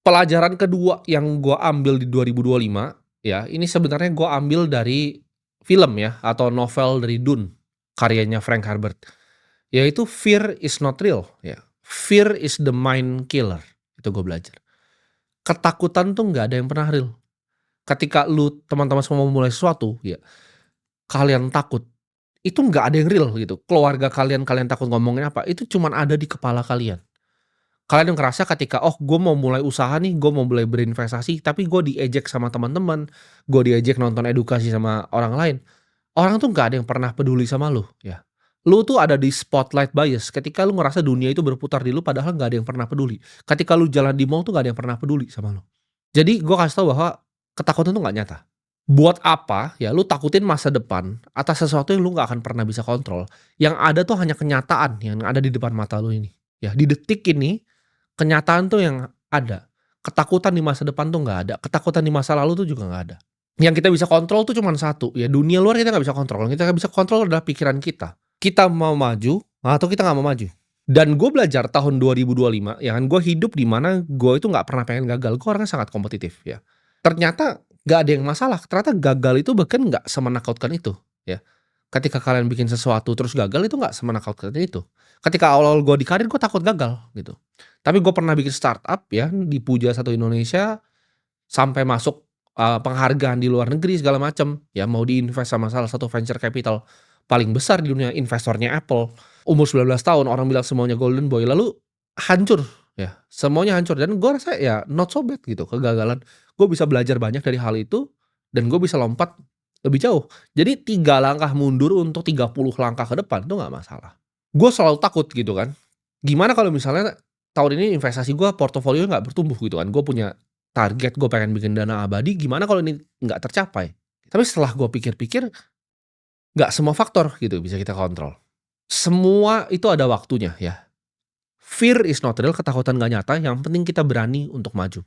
Pelajaran kedua yang gua ambil di 2025, ya, ini sebenarnya gua ambil dari film ya, atau novel dari Dune, karyanya Frank Herbert, yaitu fear is not real, ya. Fear is the mind killer, itu gue belajar. Ketakutan tuh nggak ada yang pernah real. Ketika lu teman-teman semua mau mulai sesuatu, ya, kalian takut, itu nggak ada yang real gitu. Keluarga kalian, kalian takut ngomongin apa, itu cuman ada di kepala kalian. Kalian ngerasa ketika, "Oh, gue mau mulai usaha nih, gue mau mulai berinvestasi," tapi gue diejek sama teman-teman, gue diejek nonton edukasi sama orang lain. Orang tuh nggak ada yang pernah peduli sama lu, ya. Lu tuh ada di spotlight bias ketika lu ngerasa dunia itu berputar di lu padahal nggak ada yang pernah peduli. Ketika lu jalan di mall tuh nggak ada yang pernah peduli sama lu. Jadi gue kasih tahu bahwa ketakutan tuh nggak nyata. Buat apa ya lu takutin masa depan atas sesuatu yang lu nggak akan pernah bisa kontrol. Yang ada tuh hanya kenyataan yang ada di depan mata lu ini. Ya, di detik ini kenyataan tuh yang ada. Ketakutan di masa depan tuh nggak ada. Ketakutan di masa lalu tuh juga nggak ada. Yang kita bisa kontrol tuh cuman satu, ya dunia luar kita nggak bisa kontrol. Yang kita bisa kontrol adalah pikiran kita. Kita mau maju atau kita nggak mau maju. Dan gue belajar tahun 2025, ya kan, gue hidup di mana gue itu nggak pernah pengen gagal. Gue orangnya sangat kompetitif, ya. Ternyata nggak ada yang masalah. Ternyata gagal itu bahkan nggak semenakutkan itu, ya. Ketika kalian bikin sesuatu terus gagal itu nggak semenakutkan itu. Ketika awal-awal gue di karir gue takut gagal gitu. Tapi gue pernah bikin startup ya, dipuja satu Indonesia, sampai masuk, penghargaan di luar negeri segala macam, ya mau diinvest sama salah satu venture capital paling besar di dunia, investornya Apple. Umur 19 tahun orang bilang semuanya golden boy, lalu hancur ya, semuanya hancur dan gue rasa ya not so bad gitu kegagalan. Gue bisa belajar banyak dari hal itu dan gue bisa lompat lebih jauh. Jadi 3 langkah mundur untuk 30 langkah ke depan itu nggak masalah. Gue selalu takut gitu kan, gimana kalau misalnya tahun ini investasi gue portofolio nggak bertumbuh gitu kan, gue punya target gue pengen bikin dana abadi, gimana kalau ini nggak tercapai? Tapi setelah gue pikir-pikir, nggak semua faktor gitu bisa kita kontrol. Semua itu ada waktunya ya. Fear is not real, ketakutan nggak nyata, yang penting kita berani untuk maju.